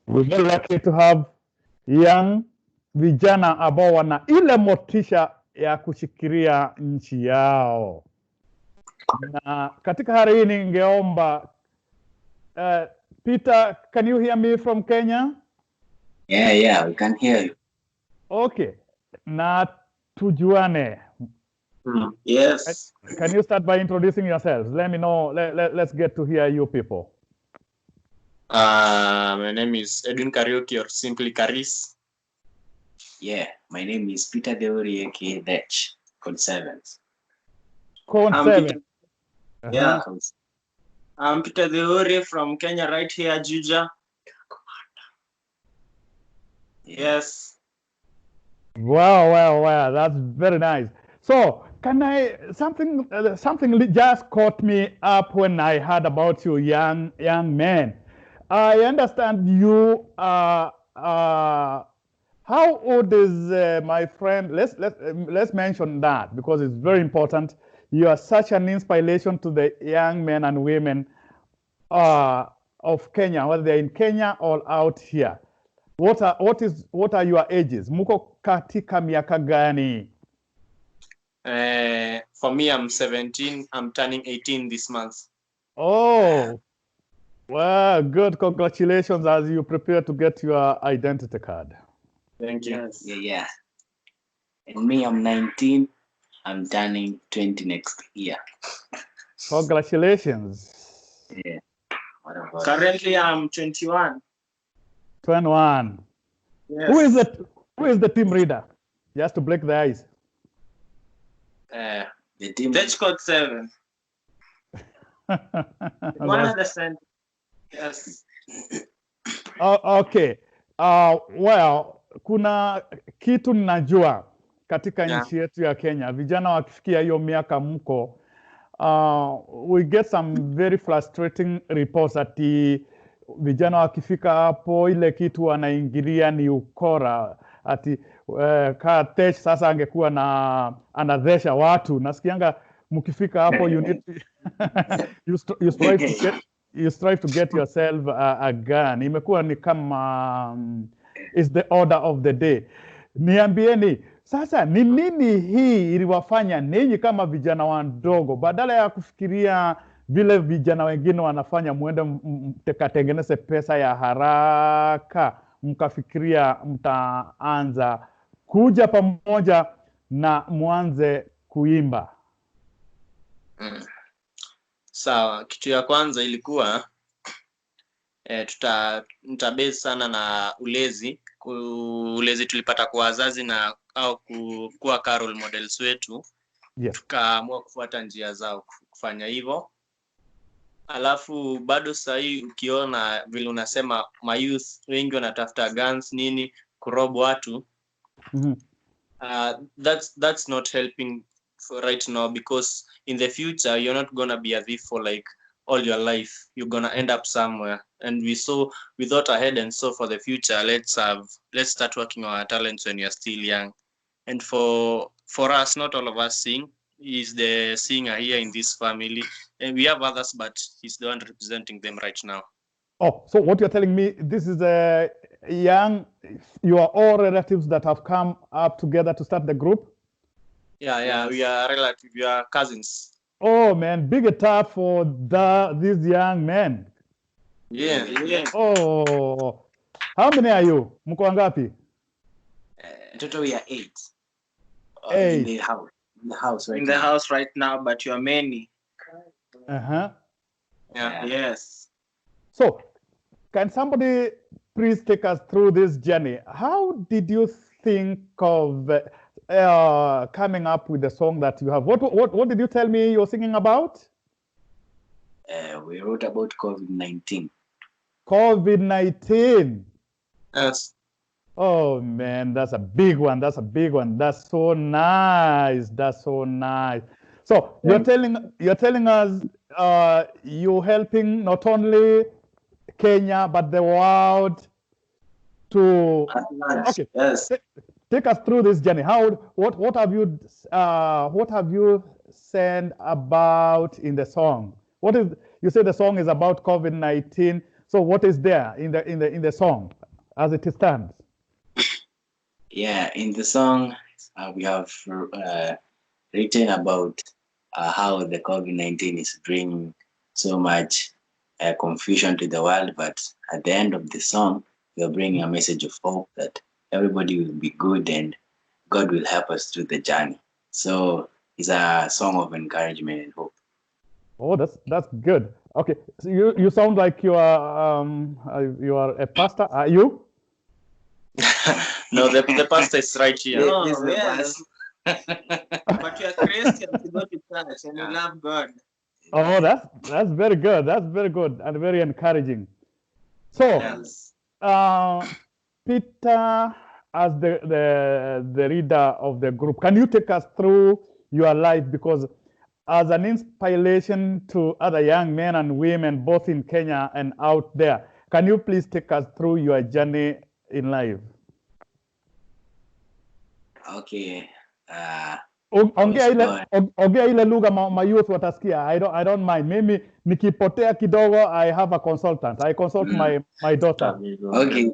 We're very lucky to have young vijana ambao wana ile motisha ya kushikilia nchi yao. Na katika hali hii ningeomba Peter, can you hear me from Kenya? Yeah, we can hear you. Okay. Na tujuane. Yes. Can you start by introducing yourselves? Let me know. Let's get to hear you people. My name is Edwin Karaoke, or simply Karis. Yeah, my name is Peter Deori, aka Dech, Code 7. Code 7. Yeah. I'm Peter Deori from Kenya, right here, Juja. Yes. Wow. That's very nice. So, can I something just caught me up when I heard about you young men. I understand you how old is my friend? Let's mention that because it's very important. You are such an inspiration to the young men and women of Kenya, whether they're in Kenya or out here. What are your ages? Muko katika miaka gani? For me, I'm 17. I'm turning 18 this month. Oh, well, good. Congratulations as you prepare to get your identity card. Thank you. Yeah. And me, I'm 19. I'm turning 20 next year. Congratulations. Yeah. Currently, I'm 21. 21. Yes. Who is the team leader? Just to break the ice. The team. That's Code 7. One understand. Yes. Okay. Well, kuna kitu ninajua katika nchi yetu ya Kenya. Vijana wakifikia hiyo miaka mko, we get some very frustrating reports ati vijana wakifika hapo ile kitu wanaingilia ni ukora. Ati Tesh sasa angekuwa na anadhesha watu. Nasikianga mkifika hapo you need you strive to get yourself a gun. Imekuwa ni kama is the order of the day. Niambieni sasa ni nini hii iliwafanya ninyi kama vijana wadogo badala ya kufikiria vile vijana wengine wanafanya muende mtekatengeneze pesa ya haraka, mkafikiria mtaanza kuja pamoja na muanze kuimba? Sawa, kitu ya kwanza ilikuwa tutabase sana na ulezi tulipata kwa wazazi na au kuwa role models wetu. Yes. Tukaamua kufuata njia zao kufanya hivyo. Alafu bado sahii ukiona vile unasema youth wengi wanatafuta guns nini kurob watu. That's not helping for right now, because in the future you're not gonna be a thief for like all your life. You're gonna end up somewhere, and we thought ahead and so for the future let's start working on our talents when you're still young. And for us, not all of us sing. He's the singer here in this family, and we have others, but he's the one representing them right now. Oh, so what you're telling me, this is a you are all relatives that have come up together to start the group? Yeah, we are relatives, we are cousins. Oh man, big tap for these young men. Yeah. Oh, how many are you? Mko wangapi? Total we are 8. 8. In the house right in now. The house right now, but you are many. Yeah. Yes. So, can somebody please take us through this journey? How did you think of coming up with the song that you have? What did you tell me you're singing about? We wrote about COVID-19. COVID-19. Yes. Oh man, that's a big one. That's so nice. So you're telling us you're helping not only Kenya but the world to. Okay. Yes. Take us through this journey. What have you said about in the song? You say the song is about COVID-19. So what is there in the song as it stands? Yeah, in the song, we have written about how the COVID-19 is bringing so much confusion to the world, but at the end of the song, we're bringing a message of hope that everybody will be good and God will help us through the journey. So it's a song of encouragement and hope. Oh, that's good. Okay, so you sound like you are a pastor. Are you? No, the pastor is right here. No, This is the yeah. verse. But you are Christians, you go to church and you love God. Oh, that's very good. That's very good and very encouraging. So, Yes. Peter, as the leader of the group, can you take us through your life? Because as an inspiration to other young men and women, both in Kenya and out there, can you please take us through your journey in life? Okay. Ongea ile lugha mayouth watasikia. I don't mind. Mimi nikipotea kidogo, I have a consultant. I consult my daughter. Okay.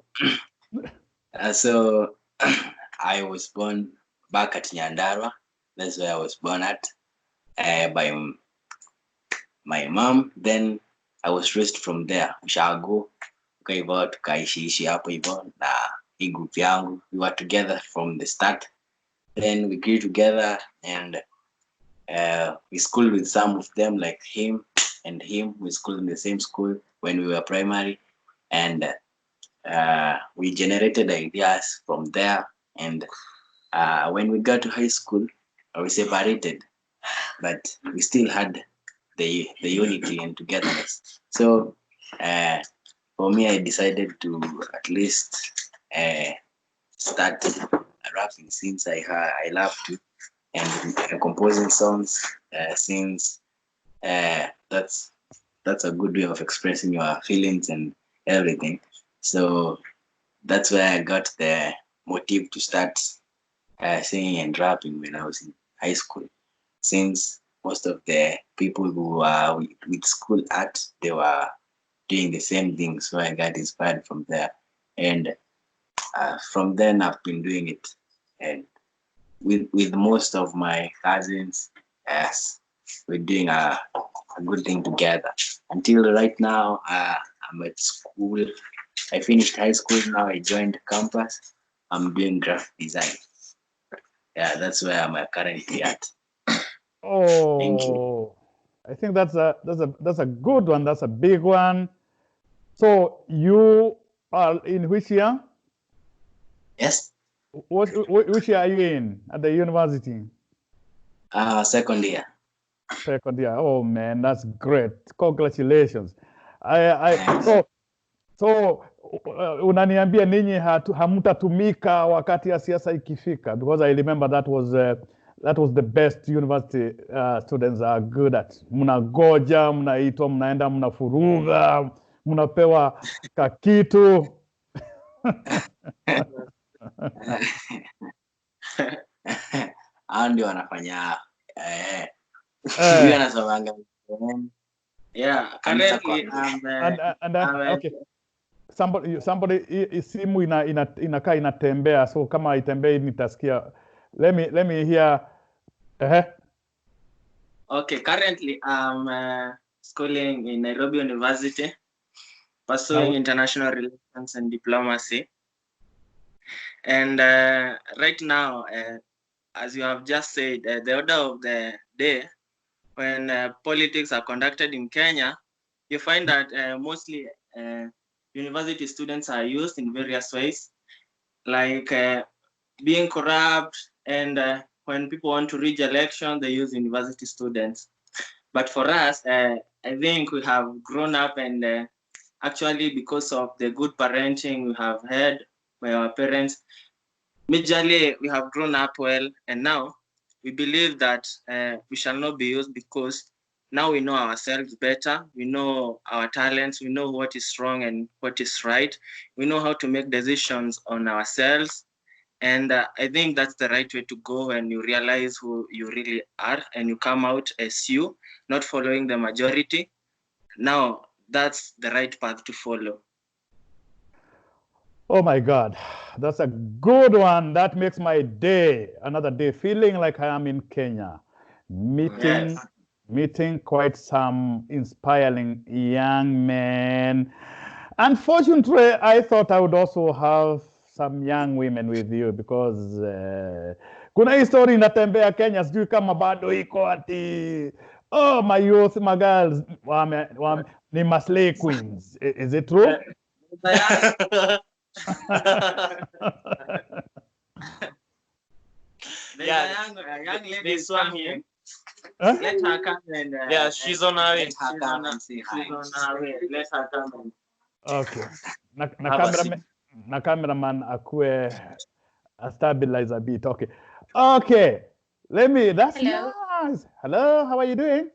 So I was born back at Nyandarua. That's where I was born at by my mom. Then I was raised from there. Ushago, ukaiva tukaishiishi hapo hivyo na hii group yangu. We were together from the start. Then we grew together and we schooled with some of them, like him and him. We schooled in the same school when we were primary, and we generated ideas from there. And when we got to high school, we separated, but we still had the unity and togetherness. So for me, I decided to at least start rapping since I love to, and composing songs since that's a good way of expressing your feelings and everything. So that's where I got the motive to start singing and rapping when I was in high school. Since most of the people who were with school art, they were doing the same thing, so I got inspired from there. And from then I've been doing it, and with most of my cousins, yes, we're doing a good thing together. Until right now, I'm at school. I finished high school now. I joined campus. I'm doing graphic design. Yeah, that's where I'm currently at. Thank you. Oh, I think that's a good one. That's a big one. So you are in which year? Yes. Which year are you in at the university? Second year. Second year. Oh man, that's great. Congratulations. So unaniambia ninyi hamtatumika wakati ya siasa ikifika, because I remember that was the best university students are good at. Mnagoja, mnaitwa, mnaenda, mnafuruga, mnapewa kakitu. Hao ndio wanafanya huyu anasomanga. Yeah, currently Okay. Somebody simu inakaa inatembea, so kama itembei nitasikia. Let me hear. Okay, currently I'm schooling in Nairobi University, pursuing international relations and diplomacy. And right now, as you have just said, the order of the day, when politics are conducted in Kenya, you find that mostly university students are used in various ways, like being corrupt, and when people want to rig election, they use university students. But for us, I think we have grown up, and actually because of the good parenting we have had by our parents, majorly we have grown up well, and now we believe that we shall not be used, because now we know ourselves better. We know our talents. We know what is wrong and what is right. We know how to make decisions on ourselves. And I think that's the right way to go when you realize who you really are and you come out as you, not following the majority. Now, that's the right path to follow. Oh my God, that's a good one. That makes my day, another day, feeling like I am in Kenya, meeting Yes. meeting quite some inspiring young men. Unfortunately, I thought I would also have some young women with you because kuna hii story inatembea Kenya, sijui kama bado iko ati oh my youth, my girls ni maslay queens. Is it true? Yeah, a young lady there's is one coming. here. Huh? Let her come and Yeah, she's on her way. she's on her way. Let her come and Okay. Na Have a seat. cameraman akue a stabilize a bit. Okay. Okay. That's Hello. nice. Hello, how are you doing?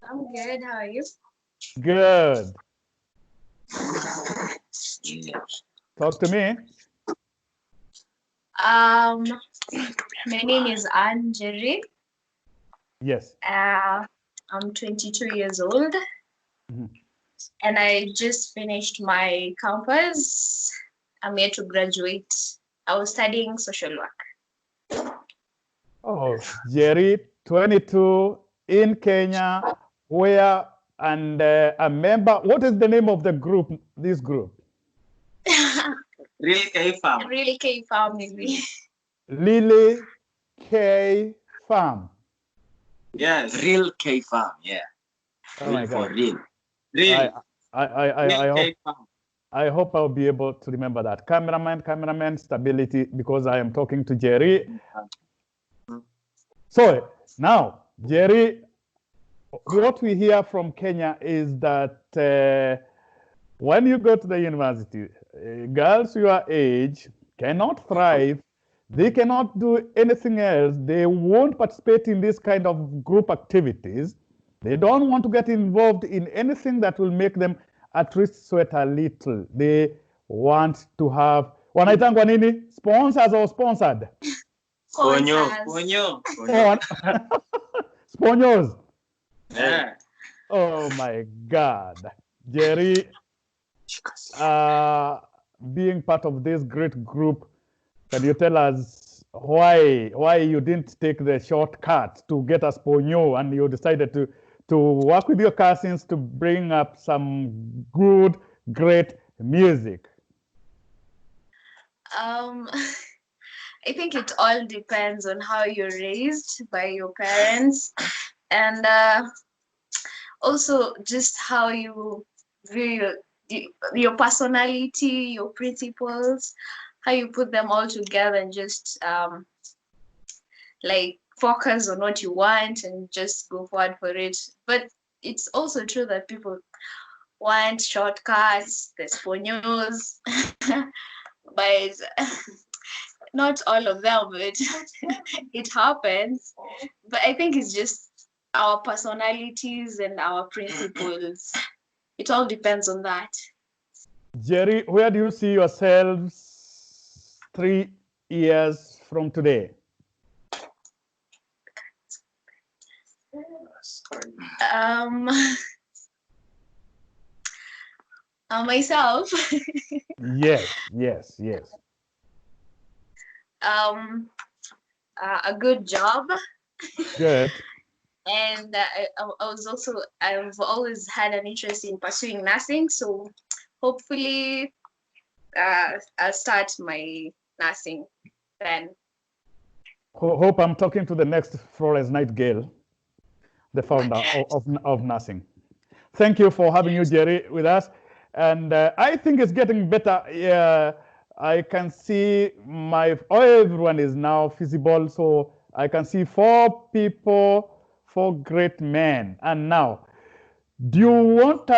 I'm good. How are you? Good. Yeah. Talk to me. My name is Anjeri. Yes. I'm 22 years old, Mhm. and I just finished my campus. I'm yet to graduate. I was studying social work. Oh, Jerry, 22 in Kenya, where and a member. What is the name of the group? This group? Real K farm. Really came family. Lily K Farm. Yes. Real K farm, yeah. Oh Real my for God. real. Real. I Real hope I hope I'll be able to remember that. Cameraman, stability, because I am talking to Jerry. So now, Jerry, what we hear from Kenya is that when you go to the university, girls your age cannot thrive. They cannot do anything else. They won't participate in this kind of group activities. They don't want to get involved in anything that will make them at least sweat a little. They want to have wanaitangwa nini? Sponsors or sponsored? Sponsors. Ponyo. Sponsors. Yeah. Oh my God. Jerry, being part of this great group, can you tell us why you didn't take the shortcut to get us ponyo and you decided to work with your cousins to bring up some good, great music? I think it all depends on how you're raised by your parents, and also just how you view your personality, your principles, how you put them all together and just like focus on what you want and just go forward for it. But it's also true that people want shortcuts, the sponios, but not all of them, but it happens. But I think it's just our personalities and our principles. It all depends on that. Jerry, where do you see yourselves 3 years from today? Myself, Yes. a good job, Good. and I've always had an interest in pursuing nursing, so hopefully I'll start my nursing then. Hope I'm talking to the next Florence Nightingale, the founder of nursing. Thank you for having you, Jerry, with us. And I think it's getting better. Yeah, I can see everyone is now visible. So I can see 4 people, 4 great men. And now, do you want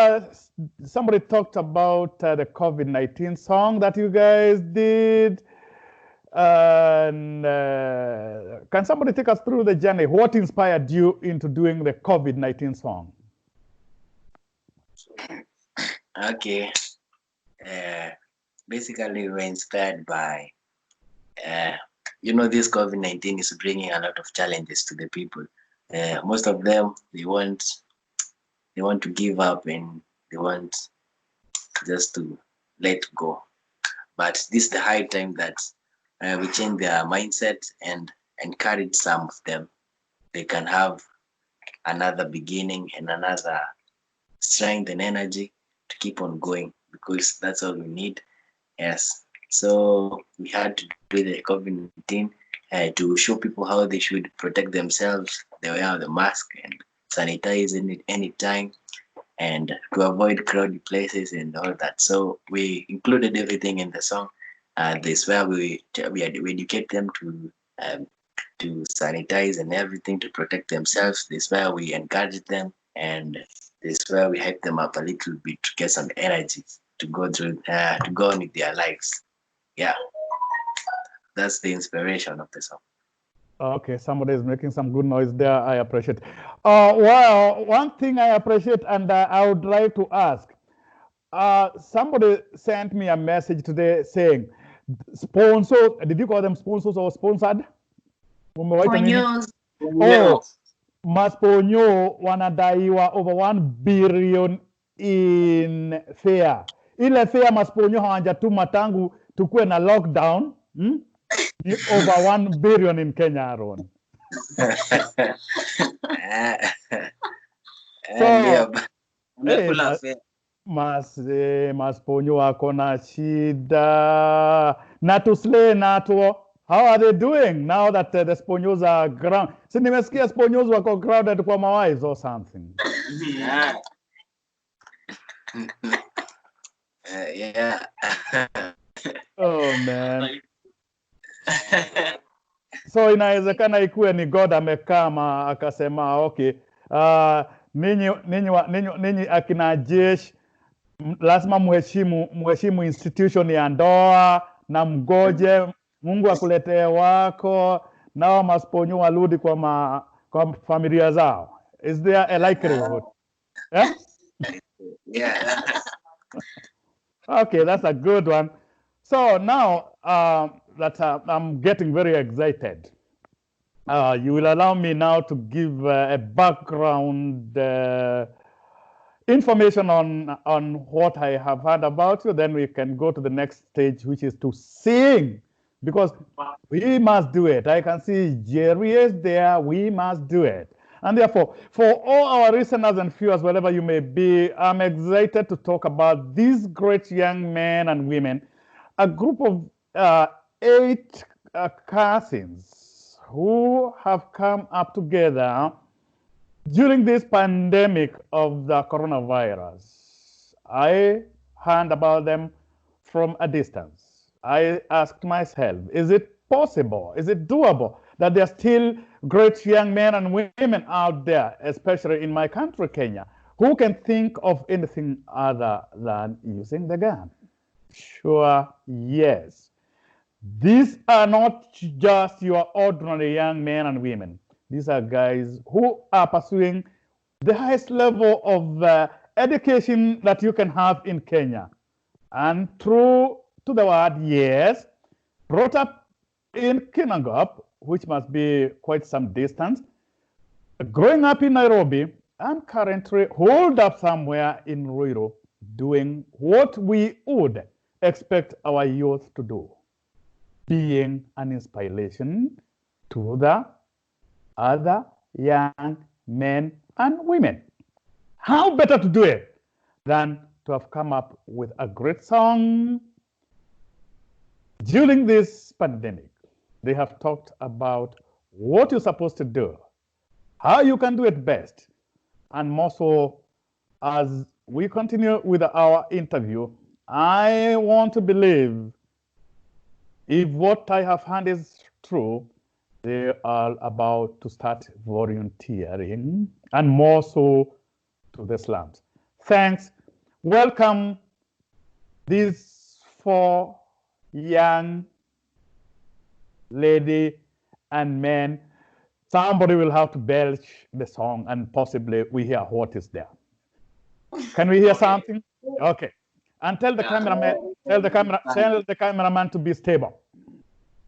somebody talked about the COVID-19 song that you guys did. And can somebody take us through the journey? What inspired you into doing the COVID-19 song? Okay. Basically, we were inspired by, this COVID-19 is bringing a lot of challenges to the people. Most of them, they want to give up and they want just to let go. But this is the high time that we change their mindset and encourage some of them. They can have another beginning and another strength and energy to keep on going, because that's all we need. Yes. So we had to do the COVID-19 to show people how they should protect themselves. They wear the mask and sanitize any time, and to avoid crowded places and all that. So we included everything in the song. This where we educate them to sanitize and everything to protect themselves. This where we encourage them, and this where we hype them up a little bit to get some energy to go through to go on with their lives. Yeah, that's the inspiration of the song. Okay, somebody is making some good noise there. I appreciate. Well, one thing I appreciate, and I would like to ask. Somebody sent me a message today saying, sponsor. Did you call them sponsors or sponsored? Umewaita nini? Ponyos. Oh, masponyo wanadaiwa over 1 billion in fare. Ile fare masponyo hawajatuma tangu tukue na lockdown. Ni over 1 billion in Kenya, Aaron. So, masponyo wako na shida. Natusle natuo. How are they doing now that the sponyos are ground? Si nimesikia sponyos wako grounded kwa mawais or something. Yeah. Oh man. So inawezekana ikuwe ni God amekama akasema okay, ninyi akina jeshi lazima muheshimu institution ya ndoa na mgoje Mungu akuletee wako, nao masponyo warudi kwa familia zao. Is there a likelihood? Yeah? Yeah. Okay, that's a good one. So now that I'm getting very excited, you will allow me now to give a background information on what I have heard about you. Then we can go to the next stage, which is to sing, because we must do it. I can see Jerry is there. We must do it. And therefore, for all our listeners and viewers, wherever you may be, I'm excited to talk about these great young men and women, a group of 8 cousins who have come up together during this pandemic of the coronavirus. I heard about them from a distance. I asked myself, is it possible? Is it doable that there are still great young men and women out there, especially in my country, Kenya, who can think of anything other than using the gun? Sure, yes. These are not just your ordinary young men and women. These are guys who are pursuing the highest level of education that you can have in Kenya. And true to the word, yes, brought up in Kinangop, which must be quite some distance, growing up in Nairobi, and currently holed up somewhere in Ruiru, doing what we would expect our youth to do, being an inspiration to the other young men and women. How better to do it than to have come up with a great song during this pandemic? They have talked about what you're supposed to do, how you can do it best, and more so as we continue with our interview. I want to believe if what I have heard is true, they are about to start volunteering, and more so to the slums. Thanks. Welcome these 4 young lady and men. Somebody will have to belch the song, and possibly we hear what is there. Can we hear something? Okay. And tell the cameraman, tell the cameraman to be stable.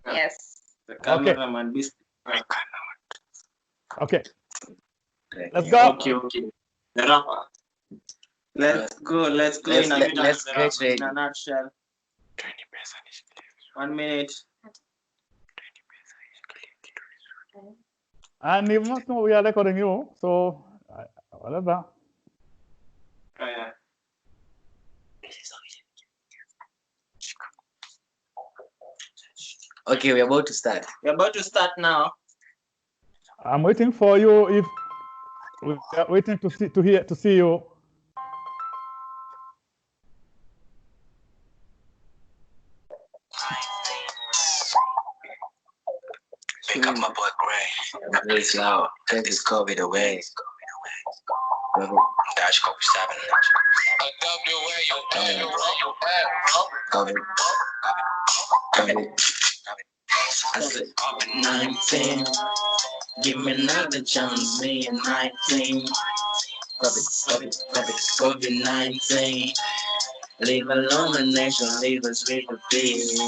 Yes. The cameraman be Okay. Let's go. Okay. The rapper. Let's go Let's in a minute. get ready. In a nutshell. 1 minute. And you must know we are recording you, so whatever. Oh, yeah. Okay, we're about to start. We're about to start now. I'm waiting for you. If we are waiting to see you. Pick up my boy Gray. Please loud. Take this COVID away. Dash COVID 7. COVID. I said COVID-19. Give me another chance, me and 19. COVID-19. Leave alone the nation, leave us with the peace.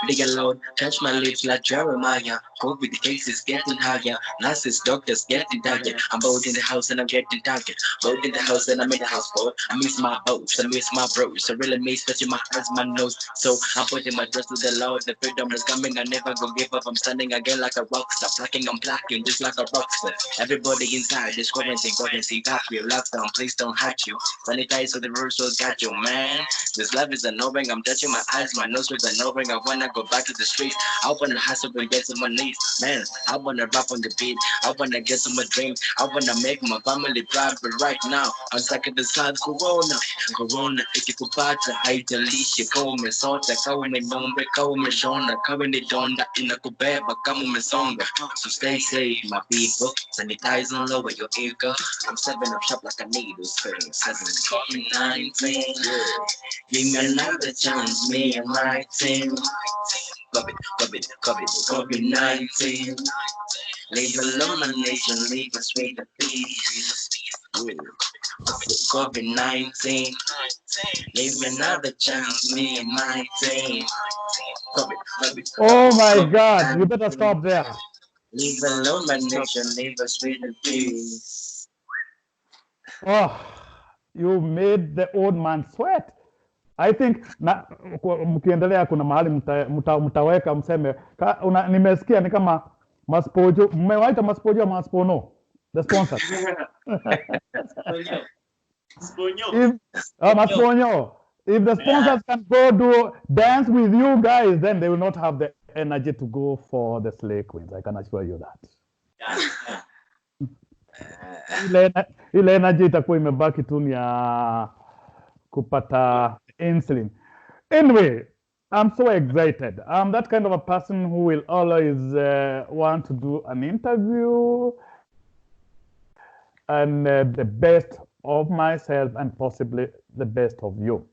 Big and loud, touch my lips like Jeremiah. COVID cases getting higher. Nurses, doctors getting tired. I'm both in the house and I'm getting tired. Both in the house and I'm in the house, boy. I miss my boats, I miss my bros. I really miss touching my eyes, my nose. So I'm putting my trust to the Lord. The freedom is coming, I never gonna give up. I'm standing again like a rock star. Plucking, I'm plucking just like a rock star. Everybody inside this quarantine, got you. Lockdown, please don't hurt you. Sanitize so the rules will got you, man. This life is annoying, I'm touching my eyes, my nose is annoying. I wanna go back to the streets. I wanna hustle and get to my knees. Man, I wanna rap on the beat. I wanna get to my dreams. I wanna make my family proud. But right now, I'm stuck at the side. Corona, ikikupata haijalishi kama umesota, kama umenombe, kama umeshona, kama ni donda inakubeba kama umesonga. So stay safe, my people. Sanitize and lower your ego. I'm 7 up shop like a needle, spitting 7-19. Give me another chance, me and my team. COVID-19. Leave alone a nation, leave us with the peace. COVID-19. Leave me another chance, me and my team. Oh my God! You better stop there. Leave alone a nation, leave us with the peace. Oh, you made the old man sweat. I think mkiendelea kuna mahali mtaweka mseme nimesikia ni kama maspojo, mmewaita maspojo ama maspono, the sponsor. Masponyo. If the sponsors can go do dance with you guys, then they will not have the energy to go for the Slay Queens. I can assure you that. Ile energy itakuwa imebaki tu ni ya kupata insulin. Anyway, I'm so excited. I'm that kind of a person who will always want to do an interview and the best of myself and possibly the best of you.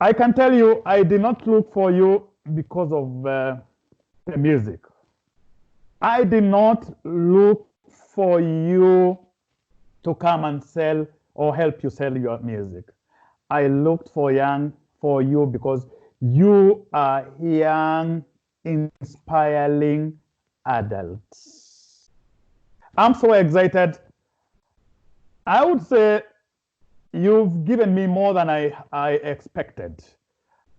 I can tell you, I did not look for you because of the music. I did not look for you to come and sell or help you sell your music. I looked for you because you are young, inspiring adults. I'm so excited. I would say you've given me more than I expected.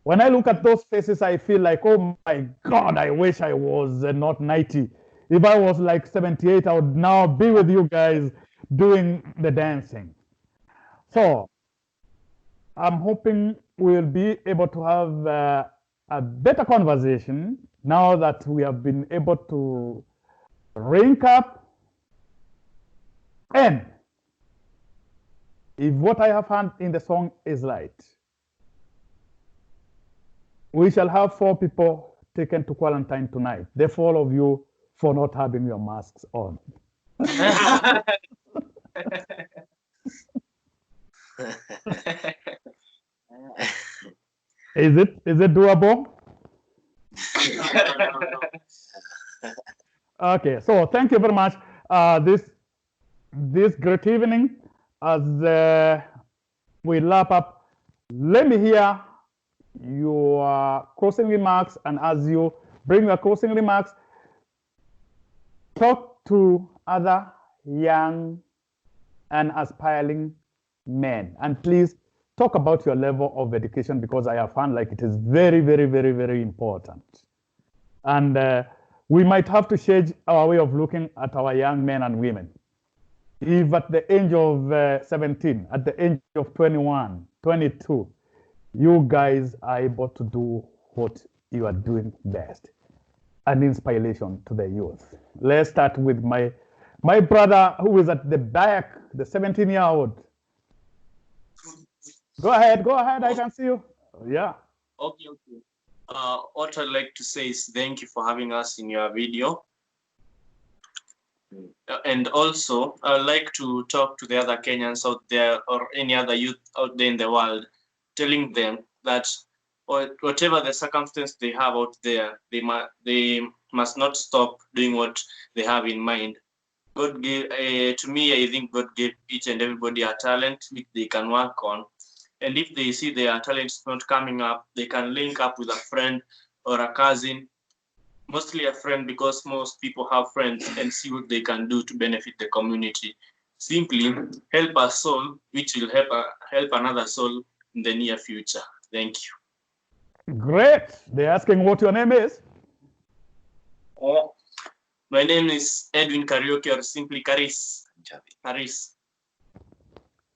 When I look at those faces, I feel like, oh my God, I wish I was not 90. If I was like 78, I would now be with you guys doing the dancing. So I'm hoping we'll be able to have a better conversation now that we have been able to link up. And if what I have heard in the song is right, we shall have 4 people taken to quarantine tonight. The 4 of you for not having your masks on. Is it doable? Okay, so thank you very much. This great evening, as we wrap up, let me hear your closing remarks, and as you bring your closing remarks, talk to other young and aspiring men. And please talk about your level of education, because I have found like it is very, very, very, very important. And we might have to change our way of looking at our young men and women. If at the age of 17, at the age of 21, 22, you guys are able to do what you are doing best, an inspiration to the youth. Let's start with my brother who is at the back, the 17-year-old. Go ahead, I can see you. Yeah. Okay. What I'd like to say is thank you for having us in your video. And also, I'd like to talk to the other Kenyans out there or any other youth out there in the world, telling them that whatever the circumstance they have out there, they must not stop doing what they have in mind. God gave, to me, I think God gave each and everybody a talent which they can work on. And if they see their talents not coming up, they can link up with a friend or a cousin, mostly a friend, because most people have friends, and see what they can do to benefit the community. Simply help a soul, which will help another soul in the near future. Thank you. Great. They're asking what your name is. Oh, my name is Edwin Karaoke, or simply Karis. Karis.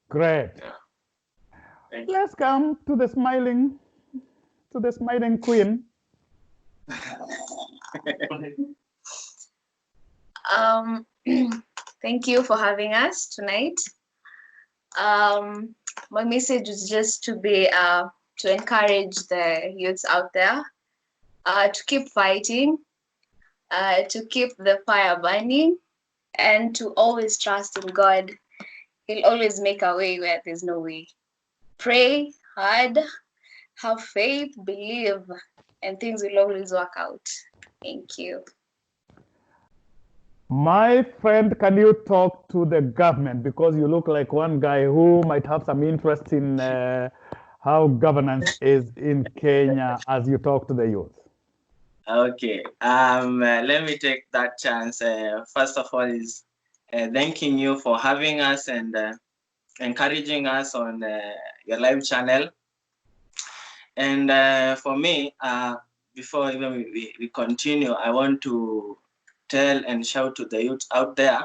Great. Yeah. Let's come to the smiling queen. Thank you for having us tonight. My message is just to be to encourage the youths out there to keep fighting, to keep the fire burning, and to always trust in God. He'll always make a way where there's no way. Pray hard, have faith, believe, and things will always work out. Thank you. My friend, can you talk to the government? Because you look like one guy who might have some interest in how governance is in Kenya as you talk to the youth. Okay. Let me take that chance. First of all, is thanking you for having us and encouraging us on your live channel. And for me, before even we continue, I want to tell and shout to the youth out there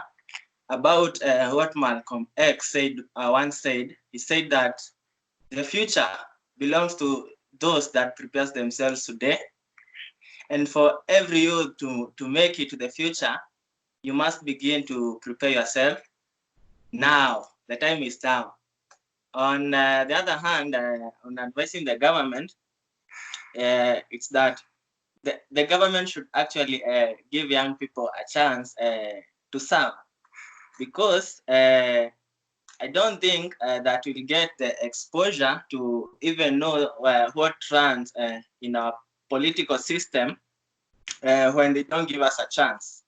about what Malcolm X said once said. He said that the future belongs to those that prepare themselves today. And for every youth to make it to the future, you must begin to prepare yourself now. The time is now. On the other hand, on advising the government, it's that the government should actually give young people a chance to serve, because I don't think that we'll get the exposure to even know what runs in our political system when they don't give us a chance.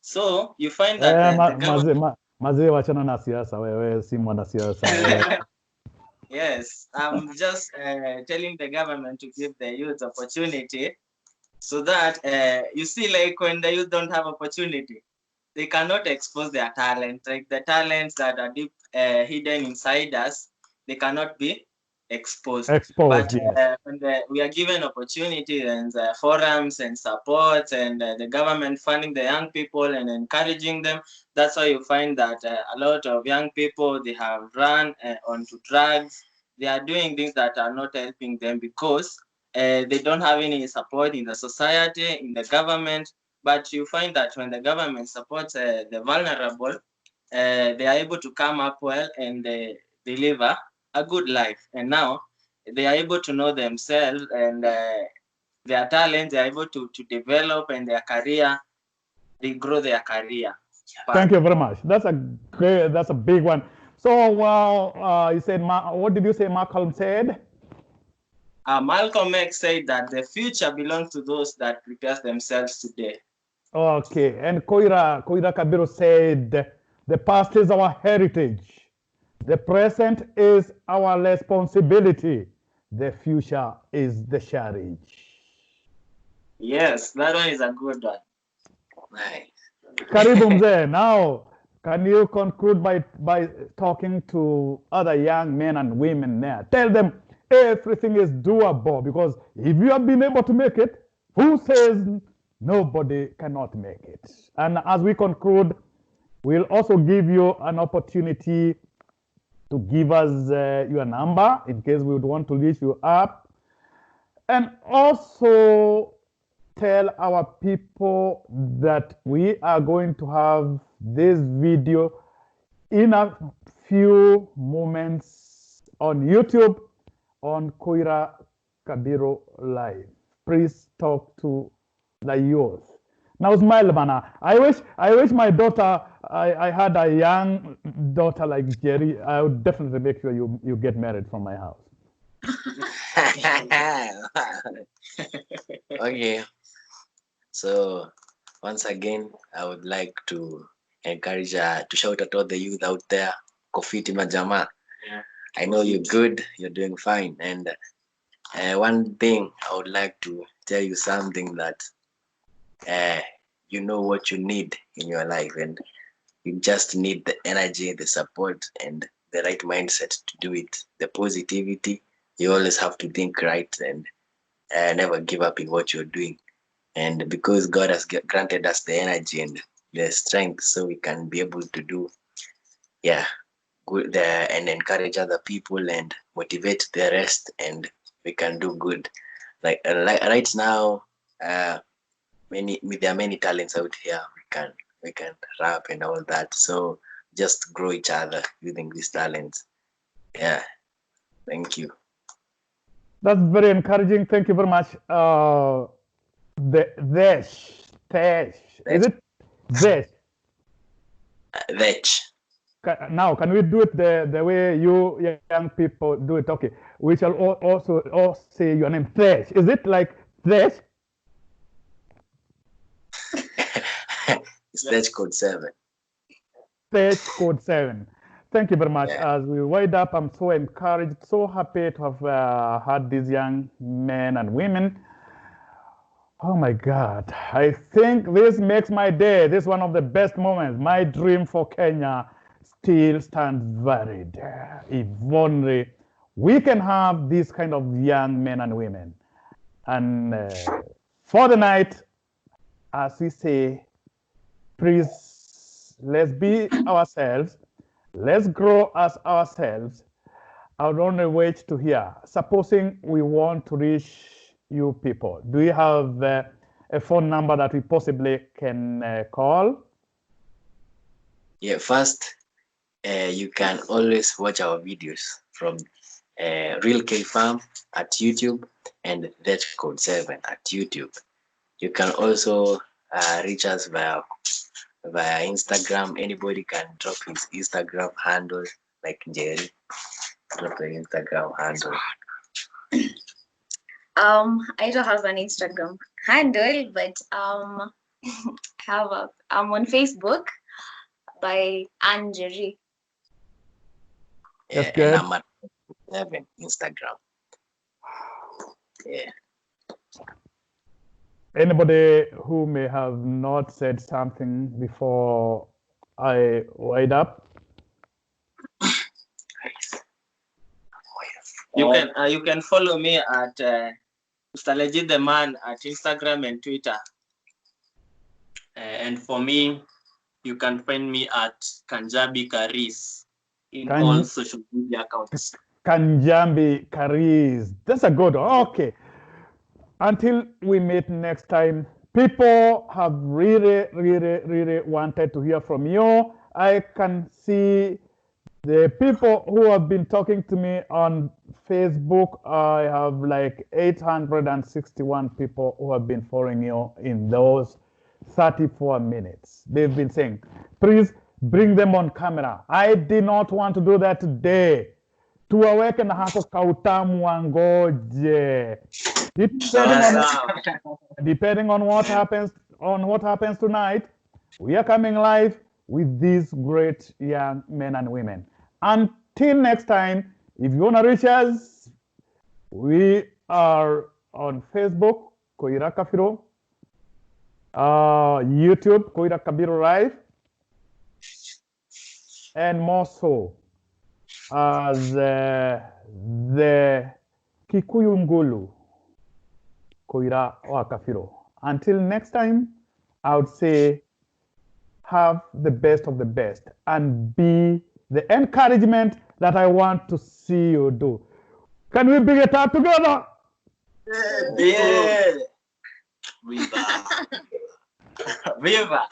So you find that the government... Mazee, wachana na siasa, wewe si mwanasiasa. Yes, I'm just telling the government to give the youth opportunity, so that you see, like when the youth don't have opportunity, they cannot expose their talent. Like the talents that are deep hidden inside us, they cannot be exposed. But yes. when we are given opportunity and forums and support and the government funding the young people and encouraging them, that's why you find that a lot of young people, they have run onto drugs. They are doing things that are not helping them, because they don't have any support in the society, in the government. But you find that when the government supports the vulnerable, they are able to come up well and deliver a good life. And now they are able to know themselves and their talents. They are able to develop, and their career, they grow their career. Thank you very much. That's a big one. So, you said, what did you say Malcolm said? Malcolm X said that the future belongs to those that prepare themselves today. Okay, and Kuira Kabiru said, the past is our heritage. The present is our responsibility. The future is the charge. Yes, that one is a good one. Nice. Karibu mzee. Now, can you conclude by talking to other young men and women there? Tell them everything is doable, because if you have been able to make it, who says nobody cannot make it? And as we conclude, we'll also give you an opportunity to give us your number in case we would want to reach you up. And also tell our people that we are going to have this video in a few moments on YouTube on Kuira Kabiru-live. Please talk to the youth. Now, smile, Mana. I wish my daughter, I had a young daughter like Jerry. I would definitely make sure you get married from my house. Okay. So once again, I would like to encourage to shout at all the youth out there, Kofiti Majama. Yeah. I know you're good, you're doing fine. And one thing I would like to tell you something that you know what you need in your life, and you just need the energy, the support, and the right mindset to do it. The positivity, you always have to think right and never give up in what you're doing. And because God has granted us the energy and the strength, so we can be able to do, good and encourage other people and motivate the rest, and we can do good. Like right now, there are many talents out here. We can rap and all that. So just grow each other using these talents. Yeah. Thank you. That's very encouraging. Thank you very much. Thesh. Is it Thesh? Vetch. Now, can we do it the way you young people do it? Okay. We shall also all say your name. Thesh. Is it like Thesh? It's Vetch code 7. Thesh code 7. Thank you very much. Yeah. As we wind up, I'm so encouraged, so happy to have had these young men and women. Oh my God, I think this makes my day. This is one of the best moments. My dream for Kenya still stands valid. If only we can have this kind of young men and women. And for the night, as we say, please, let's be ourselves. Let's grow as ourselves. I would only wait to hear. Supposing we want to reach you people, do you have a phone number that we possibly can call? Yeah, first, you can always watch our videos from Real K Farm at YouTube and That Code 7 at YouTube. You can also reach us via Instagram. Anybody can drop his Instagram handle, like Jerry. Drop the Instagram handle. I don't have an Instagram handle, but I'm on Facebook by Anjeri. Yeah, That's good. and I'm at 7 Instagram. Yeah. Anybody who may have not said something before I wind up? You can follow me at Mr. Legit the Man at Instagram and Twitter. And for me, you can find me at Kanjabi Karis in all social media accounts. Kanjambi Karis. That's a good one. Okay. Until we meet next time, people have really wanted to hear from you. I can see the people who have been talking to me on Facebook. I have like 861 people who have been following you in those 34 minutes. They've been saying, please bring them on camera. I did not want to do that today. Tuwaweke na hako kautamu wangoje. Depending on what happens tonight, we are coming live with these great young men and women. Until next time, if you want to reach us, we are on Facebook, Kuira Kabiru, YouTube, Kuira Kabiru-live, and more so as the Kikuyu Ngulu, Kuira Kabiru. Until next time, I would say have the best of the best and be the encouragement that I want to see you do. Can we bring it out together? Yeah. Viva. Viva.